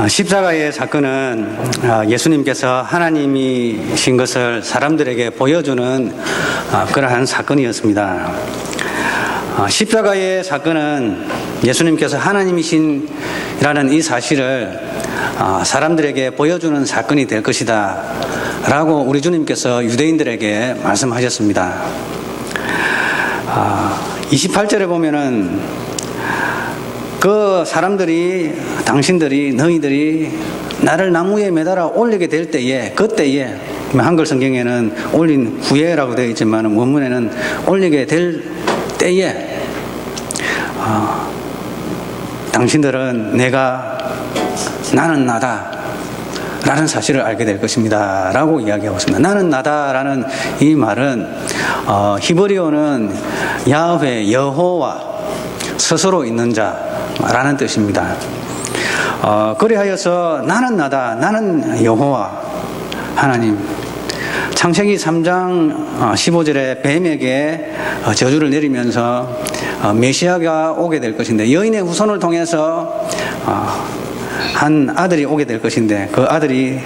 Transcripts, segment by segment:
십자가의 사건은 예수님께서 하나님이신 것을 사람들에게 보여주는 그러한 사건이었습니다. 십자가의 사건은 예수님께서 하나님이신이라는 이 사실을 사람들에게 보여주는 사건이 될 것이다 라고 우리 주님께서 유대인들에게 말씀하셨습니다. 28절에 보면은 그 사람들이 당신들이 너희들이 나를 나무에 매달아 올리게 될 때에 그때에 한글 성경에는 올린 후에라고 되어 있지만 원문에는 올리게 될 때에 당신들은 나는 나다 라는 사실을 알게 될 것입니다 라고 이야기하고 있습니다. 나는 나다 라는 이 말은 히브리어는 야훼 여호와 스스로 있는 자라는 뜻입니다. 그리하여서 나는 나다, 나는 여호와 하나님. 창세기 3장 15절에 뱀에게 저주를 내리면서 메시아가 오게 될 것인데 여인의 후손을 통해서 한 아들이 오게 될 것인데 그 아들이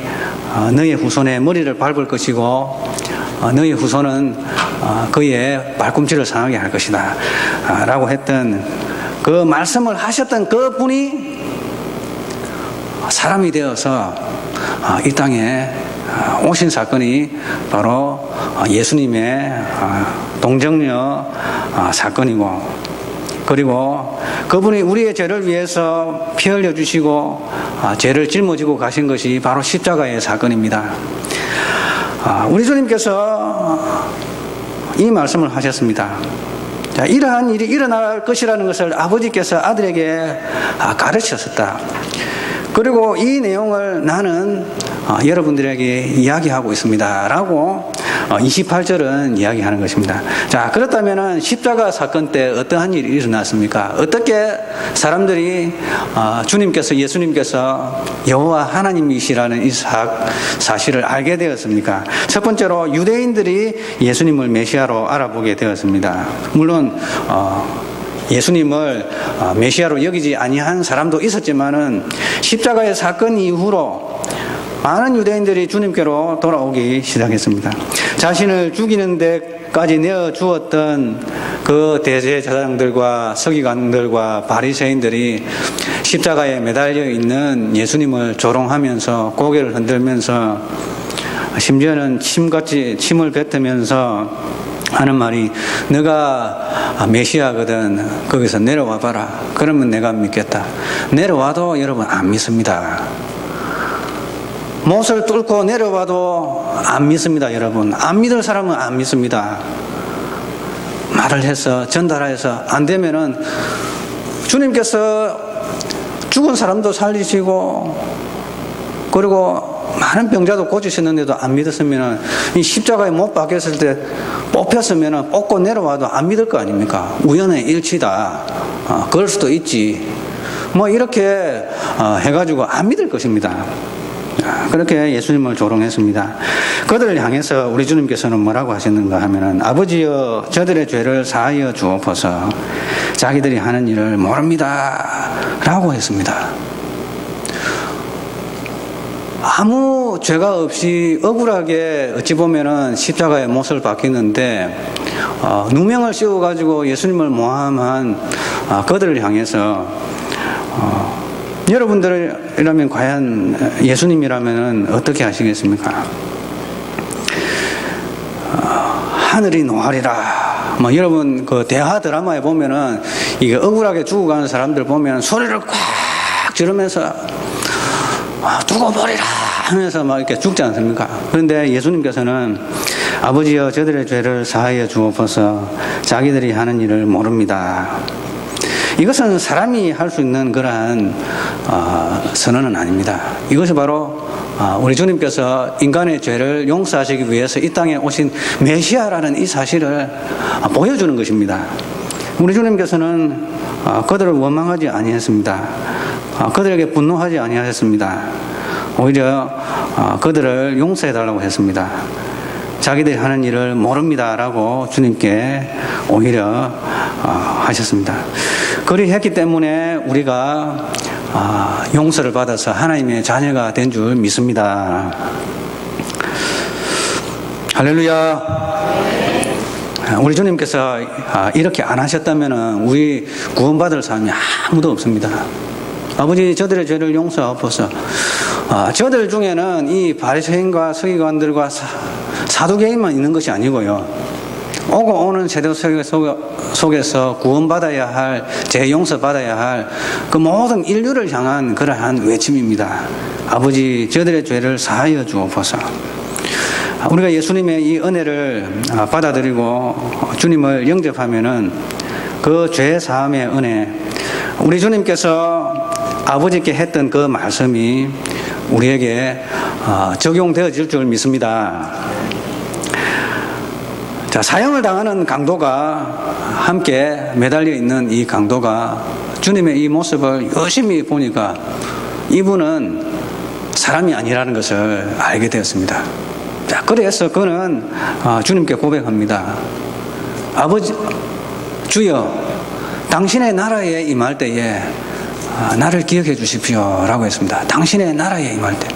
너의 후손의 머리를 밟을 것이고 너의 후손은 그의 발꿈치를 상하게 할 것이다 라고 했던 그 말씀을 하셨던 그 분이 사람이 되어서 이 땅에 오신 사건이 바로 예수님의 동정녀 사건이고, 그리고 그분이 우리의 죄를 위해서 피 흘려 주시고 죄를 짊어지고 가신 것이 바로 십자가의 사건입니다. 우리 주님께서 이 말씀을 하셨습니다. 자, 이러한 일이 일어날 것이라는 것을 아버지께서 아들에게 가르쳤었다. 그리고 이 내용을 나는 여러분들에게 이야기하고 있습니다 라고 28절은 이야기하는 것입니다. 자, 그렇다면 십자가 사건 때 어떠한 일이 일어났습니까? 어떻게 사람들이 예수님께서 여호와 하나님이시라는 이 사실을 알게 되었습니까? 첫 번째로 유대인들이 예수님을 메시아로 알아보게 되었습니다. 물론 예수님을 메시아로 여기지 아니한 사람도 있었지만은 십자가의 사건 이후로 많은 유대인들이 주님께로 돌아오기 시작했습니다. 자신을 죽이는 데까지 내어 주었던 그 대제사장들과 서기관들과 바리새인들이 십자가에 매달려 있는 예수님을 조롱하면서 고개를 흔들면서 심지어는 침을 뱉으면서 하는 말이 너가 메시아거든 거기서 내려와 봐라 그러면 내가 믿겠다. 내려와도 여러분 안 믿습니다. 못을 뚫고 내려와도 안 믿습니다. 여러분 안 믿을 사람은 안 믿습니다. 말을 해서 전달해서 안 되면은 주님께서 죽은 사람도 살리시고 그리고 많은 병자도 고치셨는데도 안 믿었으면 이 십자가에 못 박혔을 때 뽑혔으면 뽑고 내려와도 안 믿을 거 아닙니까? 우연의 일치다. 그럴 수도 있지. 뭐 이렇게 해가지고 안 믿을 것입니다. 그렇게 예수님을 조롱했습니다. 그들을 향해서 우리 주님께서는 뭐라고 하셨는가 하면은 아버지여 저들의 죄를 사하여 주옵소서 자기들이 하는 일을 모릅니다 라고 했습니다. 아무 죄가 없이 억울하게 어찌 보면은 십자가에 못을 박히는데 누명을 씌워가지고 예수님을 모함한 그들을 향해서 여러분들이라면 과연 예수님이라면 어떻게 하시겠습니까? 하늘이 노하리라. 여러분 그 대하 드라마에 보면은 이게 억울하게 죽어가는 사람들 보면 소리를 꽉 지르면서 두고 버리라 하면서 막 이렇게 죽지 않습니까? 그런데 예수님께서는 아버지여 저들의 죄를 사하여 주옵소서 자기들이 하는 일을 모릅니다. 이것은 사람이 할 수 있는 그러한 선언은 아닙니다. 이것이 바로 우리 주님께서 인간의 죄를 용서하시기 위해서 이 땅에 오신 메시아라는 이 사실을 보여주는 것입니다. 우리 주님께서는 그들을 원망하지 아니했습니다. 그들에게 분노하지 아니하셨습니다. 오히려 그들을 용서해달라고 했습니다. 자기들이 하는 일을 모릅니다 라고 주님께 오히려 하셨습니다. 그리 했기 때문에 우리가 용서를 받아서 하나님의 자녀가 된 줄 믿습니다. 할렐루야. 우리 주님께서 이렇게 안 하셨다면 우리 구원받을 사람이 아무도 없습니다. 아버지, 저들의 죄를 용서하옵소서. 저들 중에는 이 바리새인과 서기관들과 사두개인만 있는 것이 아니고요, 오고 오는 세대 속에서 구원받아야 할, 죄 용서받아야 할 그 모든 인류를 향한 그러한 외침입니다. 아버지, 저들의 죄를 사하여 주옵소서. 우리가 예수님의 이 은혜를 받아들이고 주님을 영접하면은 그 죄 사함의 은혜, 우리 주님께서 아버지께 했던 그 말씀이 우리에게 적용되어질 줄 믿습니다. 자, 사형을 당하는 강도가 함께 매달려 있는 이 강도가 주님의 이 모습을 열심히 보니까 이분은 사람이 아니라는 것을 알게 되었습니다. 자, 그래서 그는 주님께 고백합니다. 아버지, 주여, 당신의 나라에 임할 때에 나를 기억해 주십시오 라고 했습니다. 당신의 나라에 임할 때,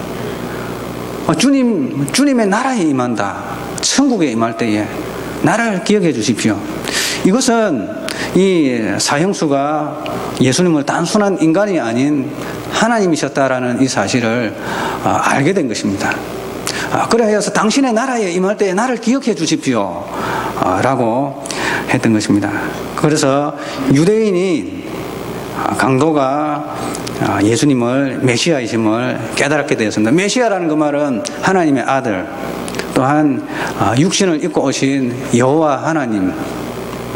주님의 나라에 임한다, 천국에 임할 때에 나를 기억해 주십시오. 이것은 이 사형수가 예수님을 단순한 인간이 아닌 하나님이셨다라는 이 사실을 알게 된 것입니다. 그래서 당신의 나라에 임할 때에 나를 기억해 주십시오 라고 했던 것입니다. 그래서 유대인이 강도가 예수님을 메시아이심을 깨달았게 되었습니다. 메시아라는 그 말은 하나님의 아들, 또한 육신을 입고 오신 여호와 하나님,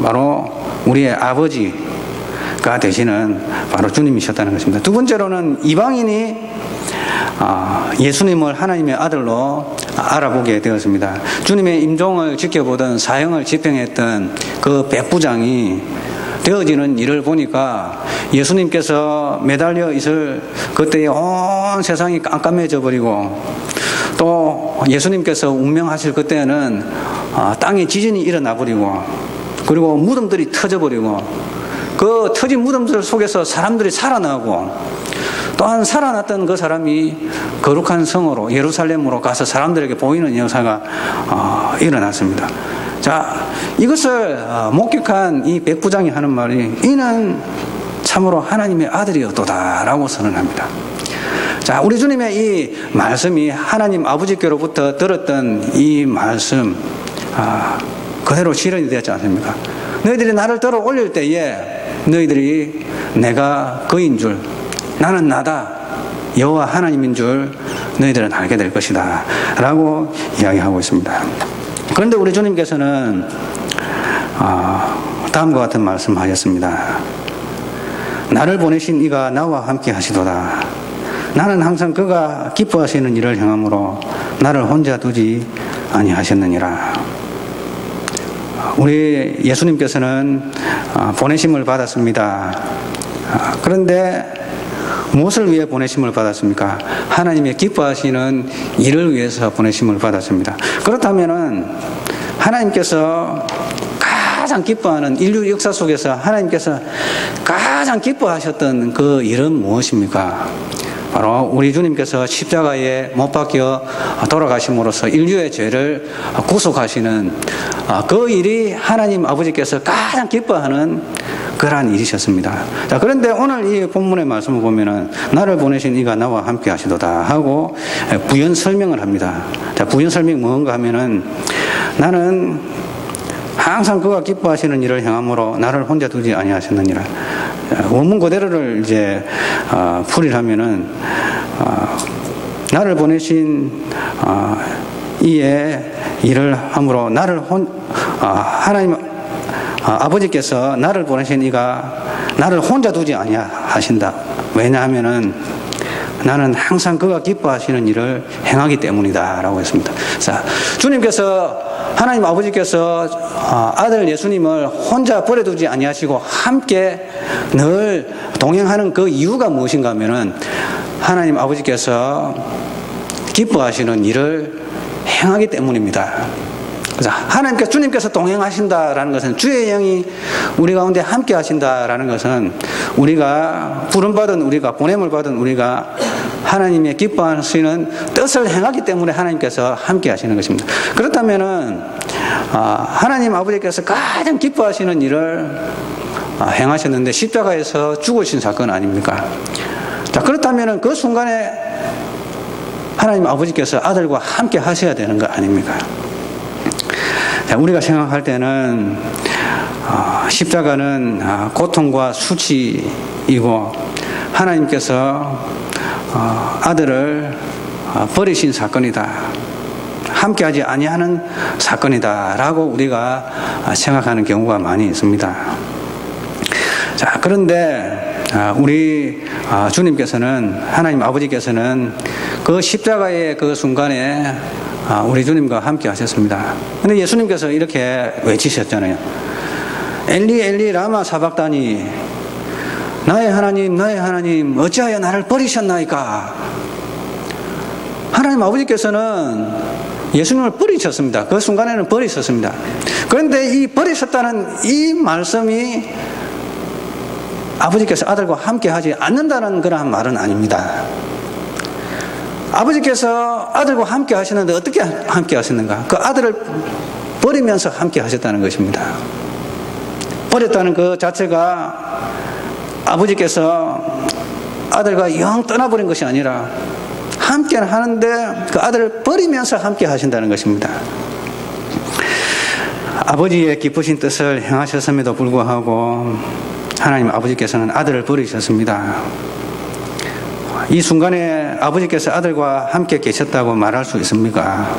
바로 우리의 아버지가 되시는 바로 주님이셨다는 것입니다. 두 번째로는 이방인이 예수님을 하나님의 아들로 알아보게 되었습니다. 주님의 임종을 지켜보던 사형을 집행했던 그 백부장이 되어지는 일을 보니까 예수님께서 매달려 있을 그때에 온 세상이 깜깜해져 버리고, 또 예수님께서 운명하실 그때는 땅에 지진이 일어나 버리고, 그리고 무덤들이 터져 버리고, 그 터진 무덤들 속에서 사람들이 살아나고, 또한 살아났던 그 사람이 거룩한 성으로 예루살렘으로 가서 사람들에게 보이는 역사가 일어났습니다. 자, 이것을 목격한 이 백부장이 하는 말이, 이는 참으로 하나님의 아들이었도다 라고 선언합니다. 자, 우리 주님의 이 말씀이 하나님 아버지께로부터 들었던 이 말씀 그대로 실현이 되었지 않습니까? 너희들이 나를 들어 올릴 때에 너희들이 내가 그인 줄, 나는 나다, 여호와 하나님인 줄 너희들은 알게 될 것이다 라고 이야기하고 있습니다. 그런데 우리 주님께서는 다음과 같은 말씀하셨습니다. 나를 보내신 이가 나와 함께 하시도다. 나는 항상 그가 기뻐하시는 일을 행함으로 나를 혼자 두지 아니하셨느니라. 우리 예수님께서는 보내심을 받았습니다. 그런데 무엇을 위해 보내심을 받았습니까? 하나님의 기뻐하시는 일을 위해서 보내심을 받았습니다. 그렇다면은 하나님께서 가장 기뻐하는, 인류 역사 속에서 하나님께서 가장 기뻐하셨던 그 일은 무엇입니까? 바로 우리 주님께서 십자가에 못 박혀 돌아가심으로써 인류의 죄를 구속하시는 그 일이 하나님 아버지께서 가장 기뻐하는 그러한 일이셨습니다. 자, 그런데 오늘 이 본문의 말씀을 보면은 나를 보내신 이가 나와 함께 하시도다 하고 부연 설명을 합니다. 자, 부연 설명이 뭔가 하면은, 나는 항상 그가 기뻐하시는 일을 행함으로 나를 혼자 두지 아니하셨느니라. 원문 그대로를 이제 풀이하면은 나를 보내신 이의 일을 함으로 하나님 아버지께서 나를 보내신 이가 나를 혼자 두지 아니하신다. 왜냐하면은 나는 항상 그가 기뻐하시는 일을 행하기 때문이다 라고 했습니다. 자, 주님께서, 하나님 아버지께서 아들 예수님을 혼자 버려두지 아니하시고 함께 늘 동행하는 그 이유가 무엇인가 하면은 하나님 아버지께서 기뻐하시는 일을 행하기 때문입니다. 그래서 하나님께서 주님께서 동행하신다라는 것은 주의 영이 우리 가운데 함께 하신다라는 것은 우리가 부름받은 우리가 보냄을 받은 우리가 하나님의 기뻐하시는 뜻을 행하기 때문에 하나님께서 함께 하시는 것입니다. 그렇다면은 하나님 아버지께서 가장 기뻐하시는 일을 행하셨는데 십자가에서 죽으신 사건 아닙니까? 자, 그렇다면은 그 순간에 하나님 아버지께서 아들과 함께 하셔야 되는 거 아닙니까? 자, 우리가 생각할 때는 십자가는 고통과 수치이고 하나님께서 아들을 버리신 사건이다. 함께하지 아니하는 사건이다라고 우리가 생각하는 경우가 많이 있습니다. 자, 그런데 우리 주님께서는 하나님 아버지께서는 그 십자가의 그 순간에 우리 주님과 함께 하셨습니다. 근데 예수님께서 이렇게 외치셨잖아요. 엘리 엘리 라마 사박다니 나의 하나님 어찌하여 나를 버리셨나이까. 하나님 아버지께서는 예수님을 버리셨습니다. 그 순간에는 버리셨습니다. 그런데 이 버리셨다는 이 말씀이 아버지께서 아들과 함께 하지 않는다는 그러한 말은 아닙니다. 아버지께서 아들과 함께 하시는데 어떻게 함께 하셨는가? 그 아들을 버리면서 함께 하셨다는 것입니다. 버렸다는 그 자체가 아버지께서 아들과 영 떠나버린 것이 아니라 함께 하는데 그 아들을 버리면서 함께 하신다는 것입니다. 아버지의 기쁘신 뜻을 행하셨음에도 불구하고 하나님 아버지께서는 아들을 버리셨습니다. 이 순간에 아버지께서 아들과 함께 계셨다고 말할 수 있습니까?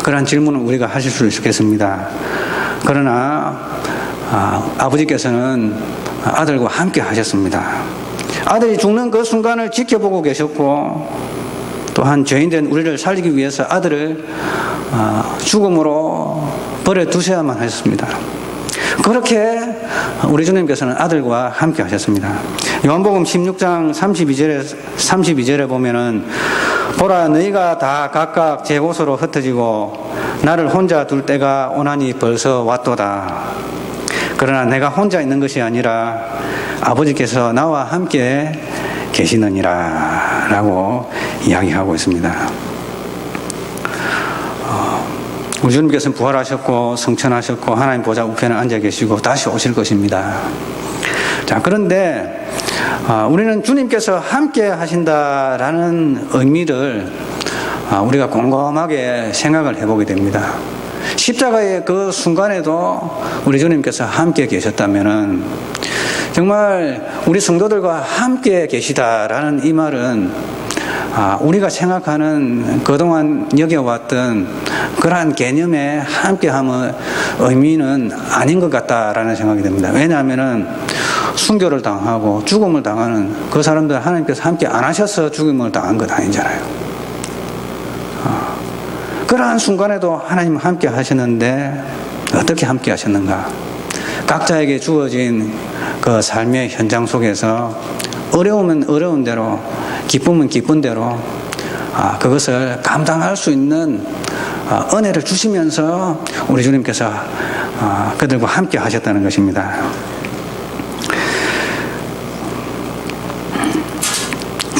그런 질문을 우리가 하실 수 있겠습니다. 그러나 아버지께서는 아들과 함께 하셨습니다. 아들이 죽는 그 순간을 지켜보고 계셨고 또한 죄인된 우리를 살리기 위해서 아들을 죽음으로 버려두셔야만 하셨습니다. 그렇게 우리 주님께서는 아들과 함께 하셨습니다. 요한복음 16장 32절에 보면은 보라 너희가 다 각각 제 곳으로 흩어지고 나를 혼자 둘 때가 오나니 벌써 왔도다. 그러나 내가 혼자 있는 것이 아니라 아버지께서 나와 함께 계시느니라 라고 이야기하고 있습니다. 우리 주님께서는 부활하셨고 성천하셨고 하나님 보좌 우편에 앉아 계시고 다시 오실 것입니다. 자, 그런데 우리는 주님께서 함께 하신다라는 의미를 우리가 곰곰하게 생각을 해보게 됩니다. 십자가의 그 순간에도 우리 주님께서 함께 계셨다면은 정말 우리 성도들과 함께 계시다라는 이 말은 우리가 생각하는 그동안 여겨왔던 그러한 개념의 함께함의 의미는 아닌 것 같다라는 생각이 듭니다. 왜냐하면은 순교를 당하고 죽음을 당하는 그 사람들 하나님께서 함께 안 하셔서 죽음을 당한 것 아니잖아요. 그러한 순간에도 하나님은 함께 하시는데 어떻게 함께 하셨는가? 각자에게 주어진 그 삶의 현장 속에서 어려우면 어려운 대로 기쁨은 기쁜 대로 그것을 감당할 수 있는 은혜를 주시면서 우리 주님께서 그들과 함께 하셨다는 것입니다.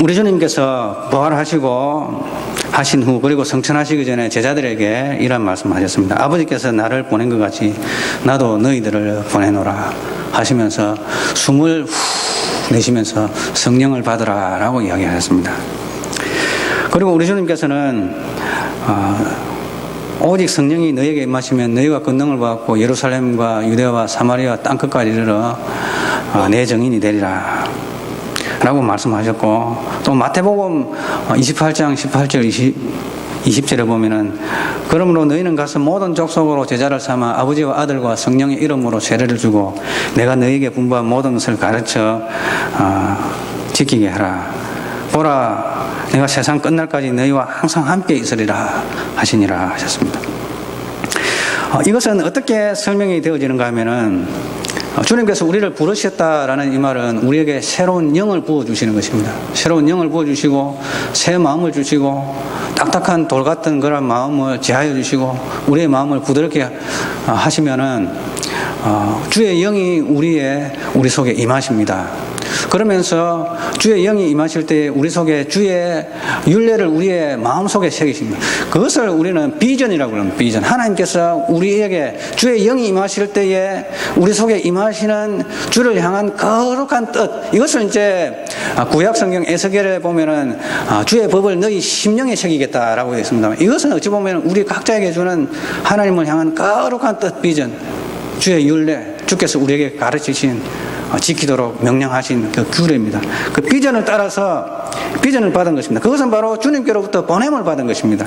우리 주님께서 부활하시고 하신 후 그리고 성천하시기 전에 제자들에게 이런 말씀하셨습니다. 아버지께서 나를 보낸 것 같이 나도 너희들을 보내노라 하시면서 숨을 후 내쉬면서 성령을 받으라 라고 이야기하셨습니다. 그리고 우리 주님께서는 오직 성령이 너희에게 임하시면 너희가 권능을 받고 예루살렘과 유대와 사마리아 땅끝까지 이르러 내 증인이 되리라 라고 말씀하셨고, 또 마태복음 28장 18절 20절에 보면은 그러므로 너희는 가서 모든 족속으로 제자를 삼아 아버지와 아들과 성령의 이름으로 세례를 주고 내가 너희에게 분부한 모든 것을 가르쳐 지키게 하라. 보라 내가 세상 끝날까지 너희와 항상 함께 있으리라 하시니라 하셨습니다. 이것은 어떻게 설명이 되어지는가 하면은 주님께서 우리를 부르셨다라는 이 말은 우리에게 새로운 영을 부어주시는 것입니다. 새로운 영을 부어주시고 새 마음을 주시고 딱딱한 돌 같은 그런 마음을 제하여 주시고 우리의 마음을 부드럽게 하시면은 주의 영이 우리 속에 임하십니다. 그러면서 주의 영이 임하실 때 우리 속에 주의 율례를 우리의 마음속에 새기십니다. 그것을 우리는 비전이라고 합니다. 비전. 하나님께서 우리에게 주의 영이 임하실 때에 우리 속에 임하시는 주를 향한 거룩한 뜻, 이것을 이제 구약 성경 에스겔에 보면은 주의 법을 너희 심령에 새기겠다라고 되어 있습니다. 이것은 어찌 보면 우리 각자에게 주는 하나님을 향한 거룩한 뜻, 비전, 주의 율례, 주께서 우리에게 가르치신 지키도록 명령하신 그 규례입니다. 그 비전을 따라서 비전을 받은 것입니다. 그것은 바로 주님께로부터 보냄을 받은 것입니다.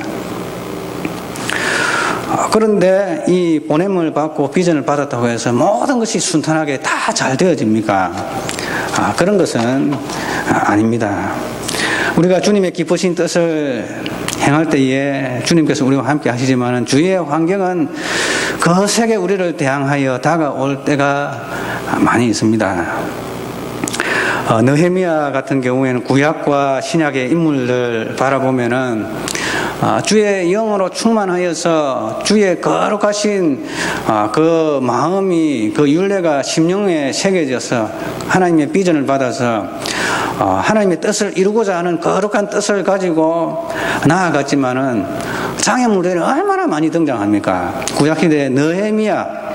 그런데 이 보냄을 받고 비전을 받았다고 해서 모든 것이 순탄하게 다 잘 되어집니까? 그런 것은 아닙니다. 우리가 주님의 기쁘신 뜻을 행할 때에 주님께서 우리와 함께 하시지만 주위의 환경은 거세게 우리를 대항하여 다가올 때가 많이 있습니다. 느헤미야 같은 경우에는 구약과 신약의 인물들 바라보면은 주의 영으로 충만하여서 주의 거룩하신 그 마음이, 그 율례가 심령에 새겨져서 하나님의 비전을 받아서 하나님의 뜻을 이루고자 하는 거룩한 뜻을 가지고 나아갔지만은 장애물들이 얼마나 많이 등장합니까? 구약시대의 느헤미야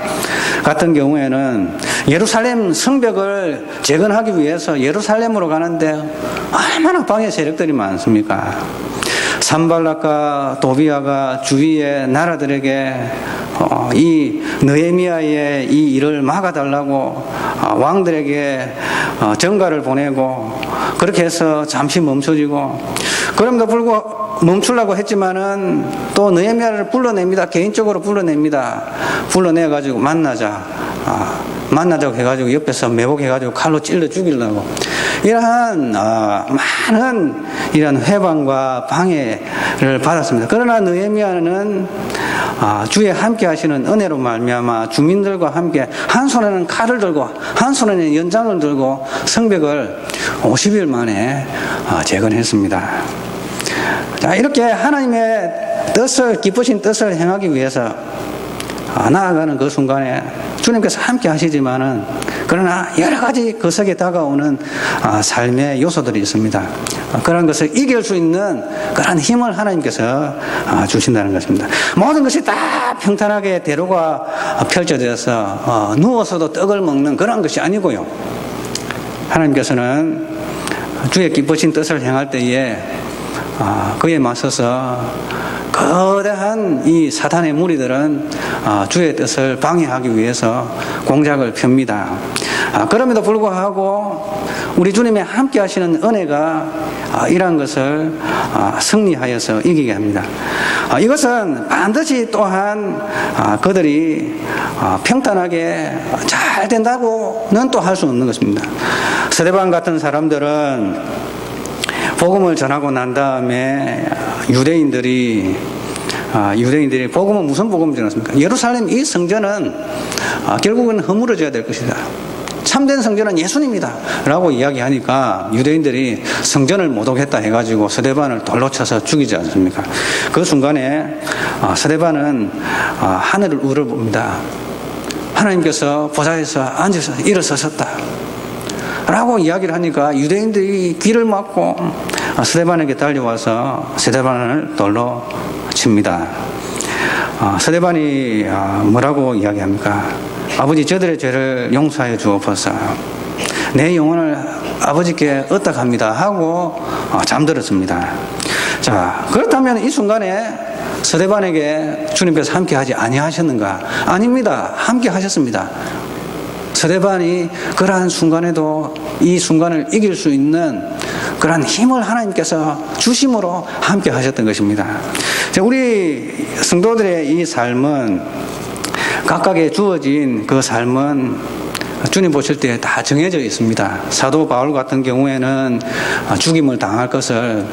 같은 경우에는 예루살렘 성벽을 재건하기 위해서 예루살렘으로 가는데 얼마나 방해 세력들이 많습니까? 산발락과 도비아가 주위의 나라들에게 이 느헤미야의 이 일을 막아달라고 왕들에게 전가를 보내고 그렇게 해서 잠시 멈춰지고, 그럼에도 불구하고 멈추려고 했지만은 또 느헤미야를 불러냅니다. 개인적으로 불러냅니다. 불러내가지고 만나자고 해가지고 옆에서 매복해가지고 칼로 찔러 죽이려고, 이러한 많은 이런 회방과 방해를 받았습니다. 그러나 느헤미야는 주의 함께 하시는 은혜로 말미암아 주민들과 함께 한 손에는 칼을 들고 한 손에는 연장을 들고 성벽을 50일 만에 재건했습니다. 자, 이렇게 하나님의 뜻을, 기쁘신 뜻을 행하기 위해서 나아가는 그 순간에 주님께서 함께 하시지만은, 그러나 여러 가지 그 속에 다가오는 삶의 요소들이 있습니다. 그런 것을 이길 수 있는 그런 힘을 하나님께서 주신다는 것입니다. 모든 것이 다 평탄하게 대로가 펼쳐져서 누워서도 떡을 먹는 그런 것이 아니고요. 하나님께서는 주의 기쁘신 뜻을 행할 때에 그에 맞서서 거대한 이 사탄의 무리들은 주의 뜻을 방해하기 위해서 공작을 펴니다. 그럼에도 불구하고 우리 주님이 함께 하시는 은혜가 이러한 것을 승리하여서 이기게 합니다. 이것은 반드시 또한 그들이 평탄하게 잘 된다고는 또 할 수 없는 것입니다. 스데반 같은 사람들은 복음을 전하고 난 다음에 유대인들이 복음은 무슨 복음을 전했습니까? 예루살렘 이 성전은 결국은 허물어져야 될 것이다. 참된 성전은 예수님이다 라고 이야기하니까 유대인들이 성전을 모독했다 해가지고 스데반을 돌로 쳐서 죽이지 않습니까? 그 순간에 스데반은 하늘을 우러봅니다. 하나님께서 보좌에서 앉아서 일어서셨다 라고 이야기를 하니까 유대인들이 귀를 막고 스데반에게 달려와서 스데반을 돌로 칩니다. 스데반이 뭐라고 이야기합니까? 아버지, 저들의 죄를 용서하여 주옵소서. 내 영혼을 아버지께 얻어갑니다 하고 잠들었습니다. 자, 그렇다면 이 순간에 스데반에게 주님께서 함께 하지 아니하셨는가? 아닙니다. 함께 하셨습니다. 스데반이 그러한 순간에도 이 순간을 이길 수 있는 그러한 힘을 하나님께서 주심으로 함께 하셨던 것입니다. 우리 성도들의 이 삶은, 각각의 주어진 그 삶은 주님 보실 때 다 정해져 있습니다. 사도 바울 같은 경우에는 죽임을 당할 것을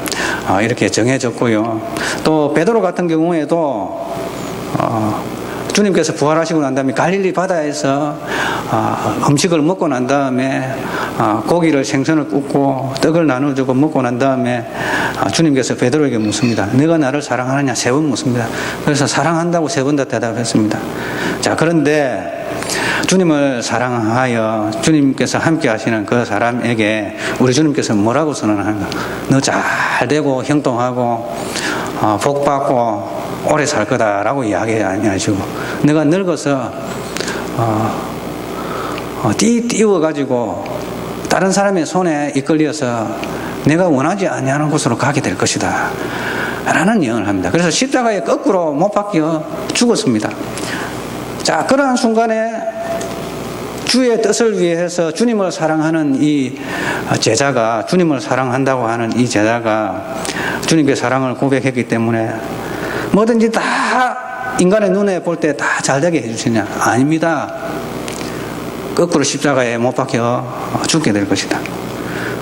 이렇게 정해졌고요. 또 베드로 같은 경우에도 주님께서 부활하시고 난 다음에 갈릴리 바다에서 음식을 먹고 난 다음에 고기를 생선을 굽고 떡을 나눠주고 먹고 난 다음에 주님께서 베드로에게 묻습니다. 너가 나를 사랑하느냐? 3번 묻습니다. 그래서 사랑한다고 3번 다 대답했습니다. 자, 그런데 주님을 사랑하여 주님께서 함께 하시는 그 사람에게 우리 주님께서 뭐라고 선언하는가? 너 잘 되고 형통하고 복 받고 오래 살 거다라고 이야기 아니하시고, 내가 늙어서 띄워가지고 다른 사람의 손에 이끌려서 내가 원하지 아니하는 곳으로 가게 될 것이다 라는 예언을 합니다. 그래서 십자가에 거꾸로 못 박혀 죽었습니다. 자, 그러한 순간에 주의 뜻을 위해서 주님을 사랑하는 이 제자가, 주님을 사랑한다고 하는 이 제자가 주님께 사랑을 고백했기 때문에 뭐든지 다 인간의 눈에 볼 때 다 잘되게 해주시냐? 아닙니다. 거꾸로 십자가에 못 박혀 죽게 될 것이다.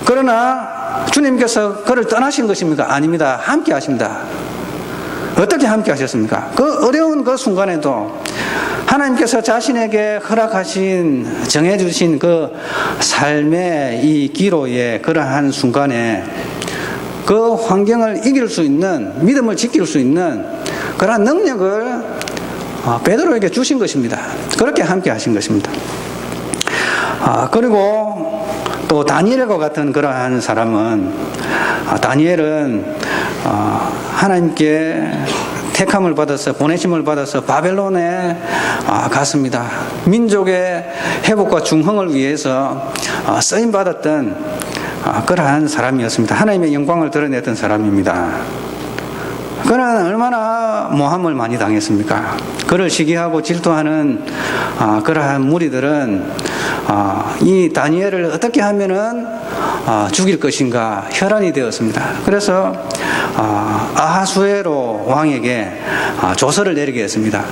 그러나 주님께서 그를 떠나신 것입니까? 아닙니다. 함께 하십니다. 어떻게 함께 하셨습니까? 그 어려운 그 순간에도 하나님께서 자신에게 허락하신, 정해주신 그 삶의 이 기로에 그러한 순간에 그 환경을 이길 수 있는, 믿음을 지킬 수 있는 그러한 능력을 베드로에게 주신 것입니다. 그렇게 함께 하신 것입니다. 그리고 또 다니엘과 같은 그러한 사람은, 다니엘은 하나님께 택함을 받아서, 보내심을 받아서 바벨론에 갔습니다. 민족의 회복과 중흥을 위해서 쓰임받았던 그러한 사람이었습니다. 하나님의 영광을 드러냈던 사람입니다. 그는 얼마나 모함을 많이 당했습니까? 그를 시기하고 질투하는 그러한 무리들은 이 다니엘을 어떻게 하면은 죽일 것인가 혈안이 되었습니다. 그래서 아하수에로 왕에게 조서를 내리게 했습니다.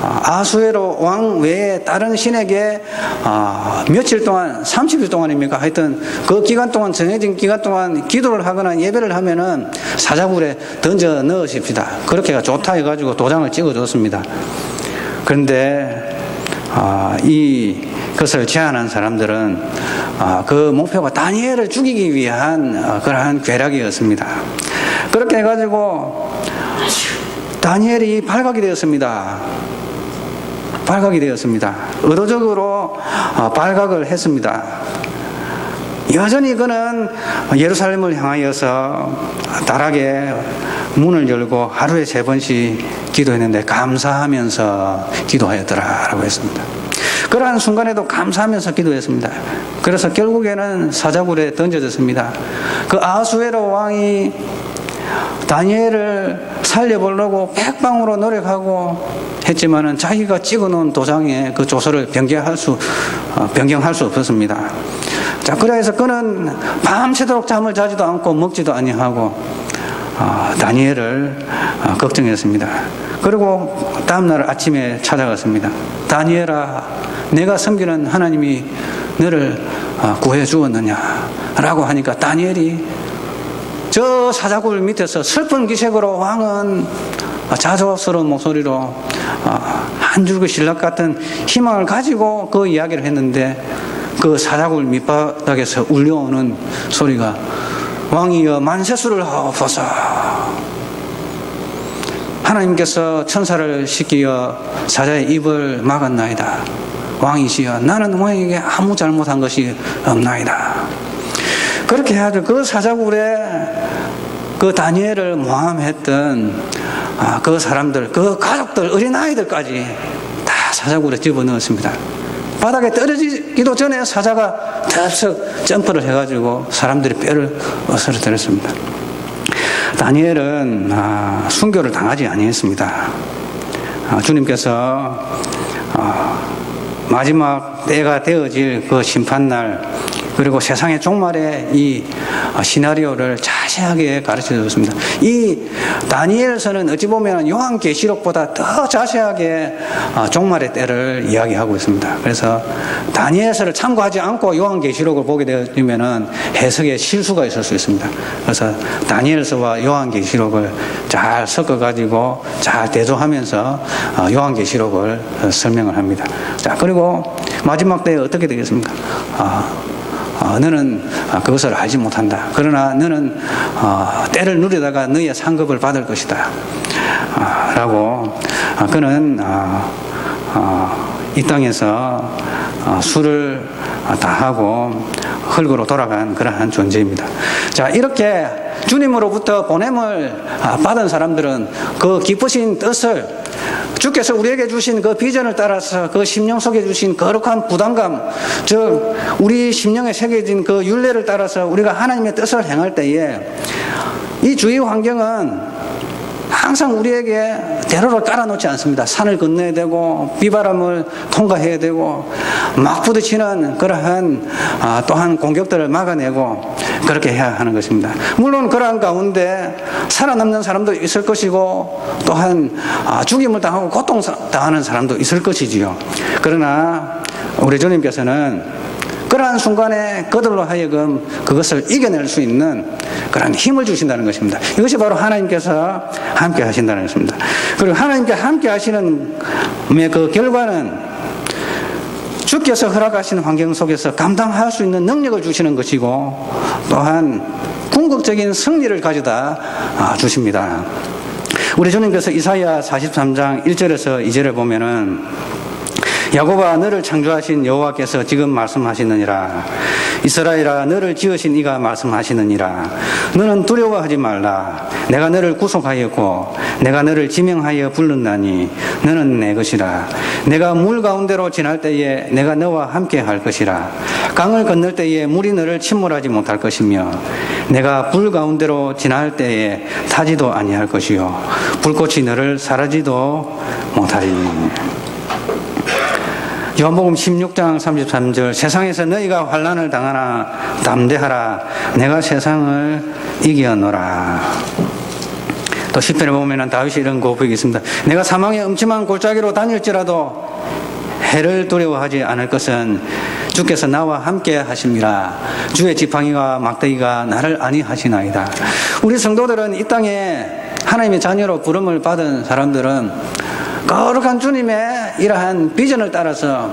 아하수에로 왕 외에 다른 신에게 며칠 동안, 30일 동안입니까? 하여튼 그 기간 동안, 정해진 기간 동안 기도를 하거나 예배를 하면은 사자굴에 던져 넣으십시다. 그렇게 좋다 해가지고 도장을 찍어줬습니다. 그런데 그것을 제안한 사람들은 그 목표가 다니엘을 죽이기 위한 그러한 괴략이었습니다. 그렇게 해가지고 다니엘이 발각이 되었습니다. 발각이 되었습니다. 의도적으로 발각을 했습니다. 여전히 그는 예루살렘을 향하여서 다락에 문을 열고 하루에 3번씩 기도했는데 감사하면서 기도하였더라라고 했습니다. 그러한 순간에도 감사하면서 기도했습니다. 그래서 결국에는 사자굴에 던져졌습니다. 그 아하수에로 왕이 다니엘을 살려보려고 백방으로 노력하고 했지만은 자기가 찍어놓은 도장에 그 조서를 변경할 수 없었습니다. 자, 그래서 그는 밤새도록 잠을 자지도 않고 먹지도 아니하고 다니엘을 걱정했습니다. 그리고 다음날 아침에 찾아갔습니다. 다니엘아, 내가 섬기는 하나님이 너를 구해 주었느냐? 라고 하니까 다니엘이 저 사자굴 밑에서 슬픈 기색으로, 왕은 자조스러운 목소리로 한 줄기 신락 같은 희망을 가지고 그 이야기를 했는데, 그 사자굴 밑바닥에서 울려오는 소리가 왕이여 만세수를 하옵소서. 하나님께서 천사를 시키어 사자의 입을 막았나이다. 왕이시여 나는 왕에게 아무 잘못한 것이 없나이다. 그렇게 해가지고 그 사자굴에 그 다니엘을 모함했던 그 사람들, 그 가족들, 어린아이들까지 다 사자굴에 집어넣었습니다. 바닥에 떨어지기도 전에 사자가 덥석 점프를 해가지고 사람들이 뼈를 어스러뜨렸습니다. 다니엘은 순교를 당하지 아니했습니다. 주님께서 마지막 때가 되어질 그 심판날 그리고 세상의 종말의 이 시나리오를 자세하게 가르쳐 줬습니다. 이 다니엘서는 어찌 보면 요한계시록보다 더 자세하게 종말의 때를 이야기하고 있습니다. 그래서 다니엘서를 참고하지 않고 요한계시록을 보게 되면 해석에 실수가 있을 수 있습니다. 그래서 다니엘서와 요한계시록을 잘 섞어가지고 잘 대조하면서 요한계시록을 설명을 합니다. 자, 그리고 마지막 때에 어떻게 되겠습니까? 너는 그것을 알지 못한다. 그러나 너는 때를 누리다가 너의 상급을 받을 것이다. 라고 그는 이 땅에서 수를 다하고 흙으로 돌아간 그러한 존재입니다. 자, 이렇게 주님으로부터 보냄을 받은 사람들은 그 기쁘신 뜻을 주께서 우리에게 주신 그 비전을 따라서 그 심령 속에 주신 거룩한 부담감, 즉 우리 심령에 새겨진 그 율례를 따라서 우리가 하나님의 뜻을 행할 때에 이 주위 환경은 항상 우리에게 대로를 깔아놓지 않습니다. 산을 건너야 되고 비바람을 통과해야 되고 막 부딪히는 그러한 또한 공격들을 막아내고 그렇게 해야 하는 것입니다. 물론 그러한 가운데 살아남는 사람도 있을 것이고 또한 죽임을 당하고 고통당하는 사람도 있을 것이지요. 그러나 우리 주님께서는 그러한 순간에 그들로 하여금 그것을 이겨낼 수 있는 그런 힘을 주신다는 것입니다. 이것이 바로 하나님께서 함께 하신다는 것입니다. 그리고 하나님께 함께 하시는 그 결과는 주께서 허락하신 환경 속에서 감당할 수 있는 능력을 주시는 것이고 또한 궁극적인 승리를 가져다 주십니다. 우리 주님께서 이사야 43장 1절에서 2절을 보면은 야곱아 너를 창조하신 여호와께서 지금 말씀하시느니라. 이스라엘아 너를 지으신 이가 말씀하시느니라. 너는 두려워하지 말라. 내가 너를 구속하였고 내가 너를 지명하여 불렀나니 너는 내 것이라. 내가 물 가운데로 지날 때에 내가 너와 함께 할 것이라. 강을 건널 때에 물이 너를 침몰하지 못할 것이며 내가 불 가운데로 지날 때에 타지도 아니할 것이요 불꽃이 너를 사라지도 못하리니. 요한복음 16장 33절 세상에서 너희가 환난을 당하나 담대하라 내가 세상을 이겨노라. 또 시편에 보면 다윗이 이런 고백이 있습니다. 내가 사망의 음침한 골짜기로 다닐지라도 해를 두려워하지 않을 것은 주께서 나와 함께 하심이라. 주의 지팡이와 막대기가 나를 안위하시나이다. 우리 성도들은 이 땅에 하나님의 자녀로 부름을 받은 사람들은 거룩한 주님의 이러한 비전을 따라서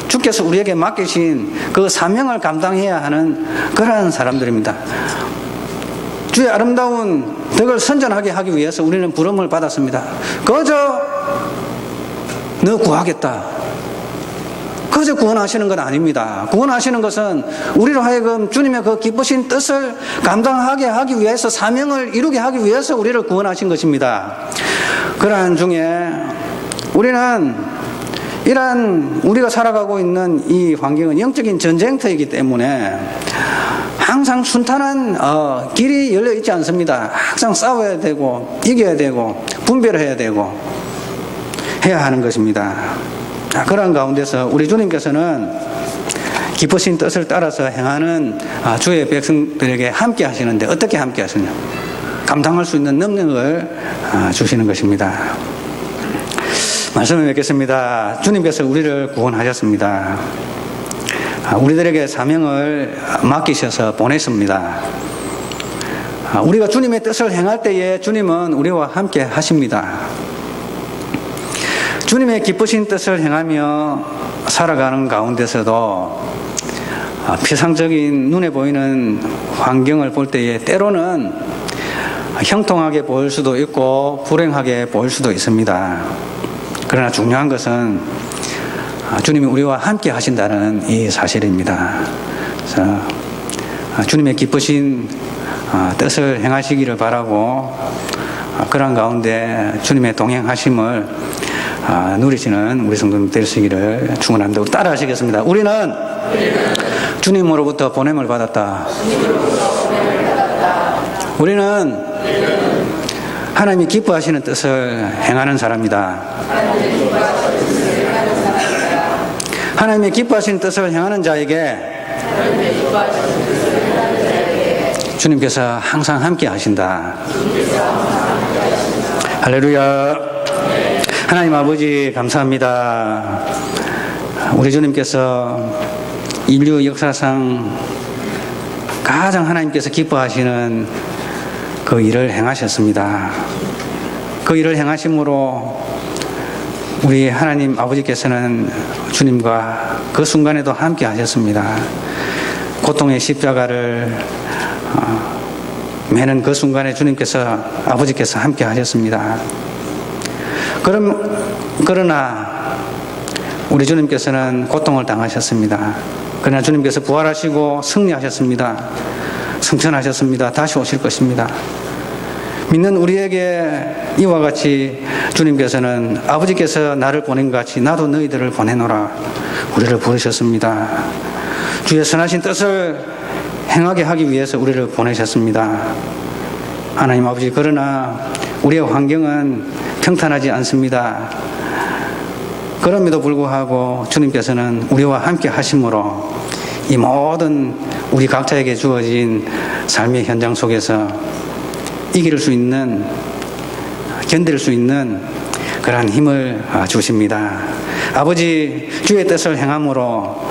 주께서 우리에게 맡기신 그 사명을 감당해야 하는 그러한 사람들입니다. 주의 아름다운 덕을 선전하게 하기 위해서 우리는 부름을 받았습니다. 그저 너 구하겠다. 그저 구원하시는 건 아닙니다. 구원하시는 것은 우리로 하여금 주님의 그 기쁘신 뜻을 감당하게 하기 위해서 사명을 이루게 하기 위해서 우리를 구원하신 것입니다. 그러한 중에 우리는 이러한 우리가 살아가고 있는 이 환경은 영적인 전쟁터이기 때문에 항상 순탄한 길이 열려 있지 않습니다. 항상 싸워야 되고 이겨야 되고 분별해야 되고 해야 하는 것입니다. 그런 가운데서 우리 주님께서는 기쁘신 뜻을 따라서 행하는 주의 백성들에게 함께 하시는데 어떻게 함께 하시냐? 감당할 수 있는 능력을 주시는 것입니다. 말씀을 맺겠습니다. 주님께서 우리를 구원하셨습니다. 우리들에게 사명을 맡기셔서 보냈습니다. 우리가 주님의 뜻을 행할 때에 주님은 우리와 함께 하십니다. 주님의 기쁘신 뜻을 행하며 살아가는 가운데서도 피상적인 눈에 보이는 환경을 볼 때에 때로는 형통하게 보일 수도 있고 불행하게 보일 수도 있습니다. 그러나 중요한 것은 주님이 우리와 함께 하신다는 이 사실입니다. 그래서 주님의 기쁘신 뜻을 행하시기를 바라고 그런 가운데 주님의 동행하심을 누리시는 우리 성도님 되시기를 축원합니다. 우리 따라 하시겠습니다. 우리는 주님으로부터 보냄을 받았다. 우리는 하나님이 기뻐하시는 뜻을 행하는 사람이다. 하나님이 기뻐하시는 뜻을 행하는 자에게 주님께서 항상 함께 하신다. 할렐루야. 하나님 아버지 감사합니다. 우리 주님께서 인류 역사상 가장 하나님께서 기뻐하시는 그 일을 행하셨습니다. 그 일을 행하심으로 우리 하나님 아버지께서는 주님과 그 순간에도 함께 하셨습니다. 고통의 십자가를 매는 그 순간에 주님께서 아버지께서 함께 하셨습니다. 그러나 우리 주님께서는 고통을 당하셨습니다. 그러나 주님께서 부활하시고 승리하셨습니다. 승천하셨습니다. 다시 오실 것입니다. 믿는 우리에게 이와 같이 주님께서는 아버지께서 나를 보낸 것 같이 나도 너희들을 보내노라 우리를 부르셨습니다. 주의 선하신 뜻을 행하게 하기 위해서 우리를 보내셨습니다. 하나님 아버지, 그러나 우리의 환경은 평탄하지 않습니다. 그럼에도 불구하고 주님께서는 우리와 함께 하심으로 이 모든 우리 각자에게 주어진 삶의 현장 속에서 이길 수 있는, 견딜 수 있는 그러한 힘을 주십니다. 아버지, 주의 뜻을 행함으로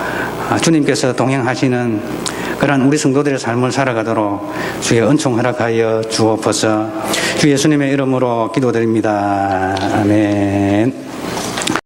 주님께서 동행하시는 그러한 우리 성도들의 삶을 살아가도록 주의 은총 허락하여 주옵소서. 주 예수님의 이름으로 기도드립니다. 아멘.